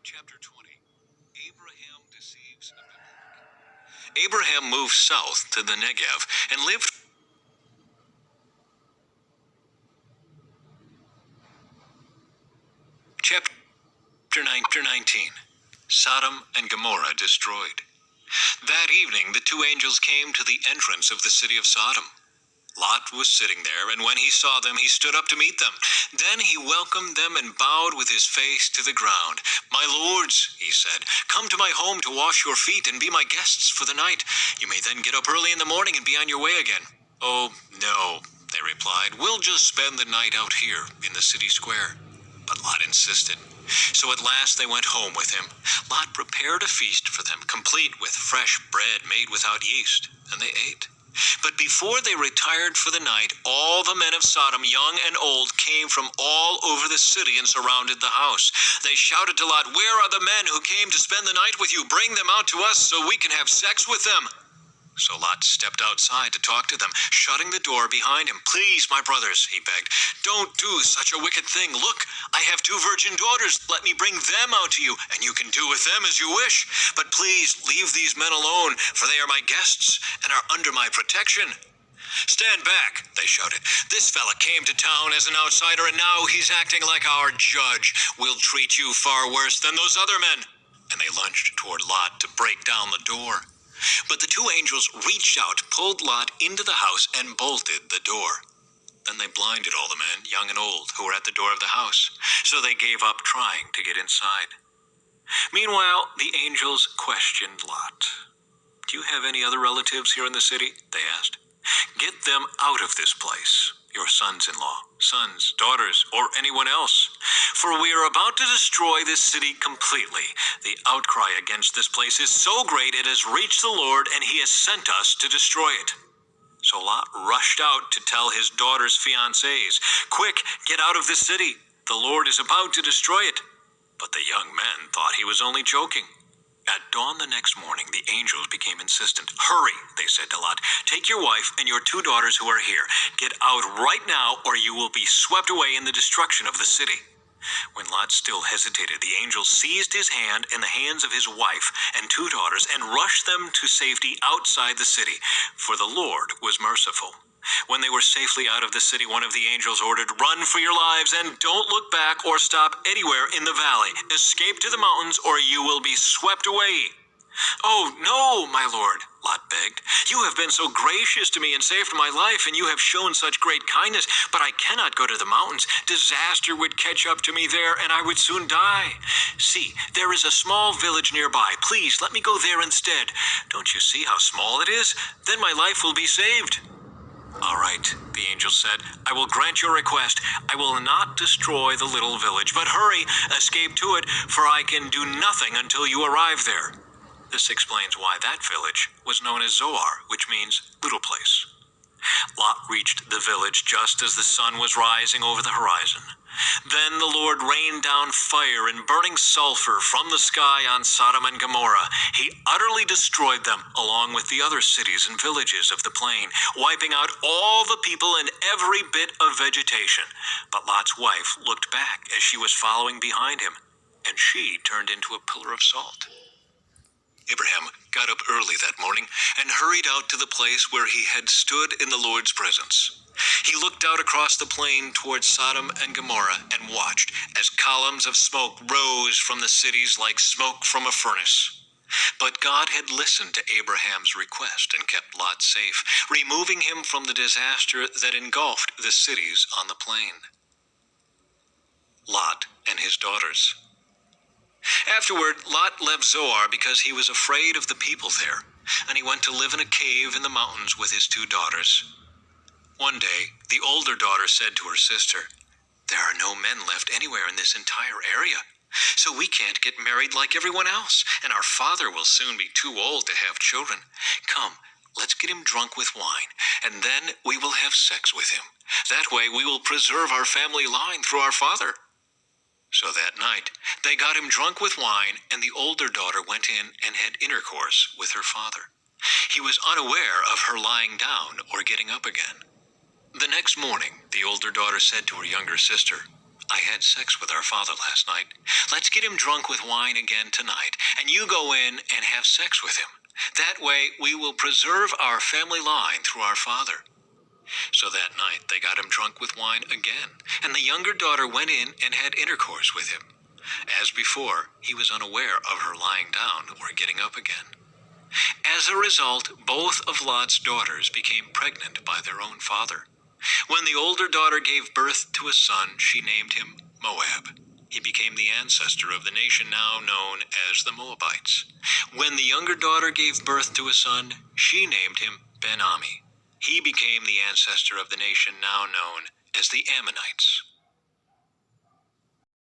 Chapter 20. Abraham deceives Abimelech. Abraham moved south to the Negev and lived. Chapter 19. Sodom and Gomorrah destroyed. That evening the two angels came to the entrance of the city of Sodom. Lot was sitting there, and when he saw them, he stood up to meet them. Then he welcomed them and bowed with his face to the ground. "My lords," he said, "come to my home to wash your feet and be my guests for the night. You may then get up early in the morning and be on your way again." "Oh, no," they replied. "We'll just spend the night out here in the city square." But Lot insisted. So at last they went home with him. Lot prepared a feast for them, complete with fresh bread made without yeast, and they ate. But before they retired for the night, all the men of Sodom, young and old, came from all over the city and surrounded the house. They shouted to Lot, "Where are the men who came to spend the night with you? Bring them out to us so we can have sex with them." So Lot stepped outside to talk to them, shutting the door behind him. "Please, my brothers," he begged, "don't do such a wicked thing. Look, I have 2 virgin daughters. Let me bring them out to you, and you can do with them as you wish. But please leave these men alone, for they are my guests and are under my protection." "Stand back," they shouted. "This fella came to town as an outsider, and now he's acting like our judge. We'll treat you far worse than those other men." And they lunged toward Lot to break down the door. But the 2 angels reached out, pulled Lot into the house, and bolted the door. Then they blinded all the men, young and old, who were at the door of the house, so they gave up trying to get inside. Meanwhile, the angels questioned Lot. "Do you have any other relatives here in the city?" they asked. "Get them out of this place, your sons-in-law, sons, daughters, or anyone else. For we are about to destroy this city completely. The outcry against this place is so great it has reached the Lord, and he has sent us to destroy it." So Lot rushed out to tell his daughter's fiancés, "Quick, get out of this city. The Lord is about to destroy it." But the young men thought he was only joking. At dawn the next morning, the angels became insistent. "Hurry," they said to Lot. "Take your wife and your 2 daughters who are here. Get out right now, or you will be swept away in the destruction of the city." When Lot still hesitated, the angels seized his hand and the hands of his wife and 2 daughters and rushed them to safety outside the city, for the Lord was merciful. When they were safely out of the city, one of the angels ordered, "Run for your lives and don't look back or stop anywhere in the valley. Escape to the mountains or you will be swept away." "Oh, no, my lord," Lot begged. "You have been so gracious to me and saved my life, and you have shown such great kindness, but I cannot go to the mountains. Disaster would catch up to me there, and I would soon die. See, there is a small village nearby. Please let me go there instead. Don't you see how small it is? Then my life will be saved." "All right," the angel said, "I will grant your request. I will not destroy the little village, but hurry, escape to it, for I can do nothing until you arrive there." This explains why that village was known as Zoar, which means little place. Lot reached the village just as the sun was rising over the horizon. Then the Lord rained down fire and burning sulfur from the sky on Sodom and Gomorrah. He utterly destroyed them, along with the other cities and villages of the plain, wiping out all the people and every bit of vegetation. But Lot's wife looked back as she was following behind him, and she turned into a pillar of salt. Abraham got up early that morning and hurried out to the place where he had stood in the Lord's presence. He looked out across the plain towards Sodom and Gomorrah and watched as columns of smoke rose from the cities like smoke from a furnace. But God had listened to Abraham's request and kept Lot safe, removing him from the disaster that engulfed the cities on the plain. Lot and his daughters. Afterward, Lot left Zoar because he was afraid of the people there, and he went to live in a cave in the mountains with his 2 daughters. One day, the older daughter said to her sister, "There are no men left anywhere in this entire area, so we can't get married like everyone else, and our father will soon be too old to have children. Come, let's get him drunk with wine, and then we will have sex with him. That way we will preserve our family line through our father." So that night, they got him drunk with wine, and the older daughter went in and had intercourse with her father. He was unaware of her lying down or getting up again. The next morning, the older daughter said to her younger sister, I had sex with our father last night. Let's get him drunk with wine again tonight, and you go in and have sex with him. That way we will preserve our family line through our father." So that night they got him drunk with wine again, and the younger daughter went in and had intercourse with him. As before, he was unaware of her lying down or getting up again. As a result, both of Lot's daughters became pregnant by their own father. When the older daughter gave birth to a son, she named him Moab. He became the ancestor of the nation now known as the Moabites. When the younger daughter gave birth to a son, she named him Ben-Ami. He became the ancestor of the nation now known as the Ammonites.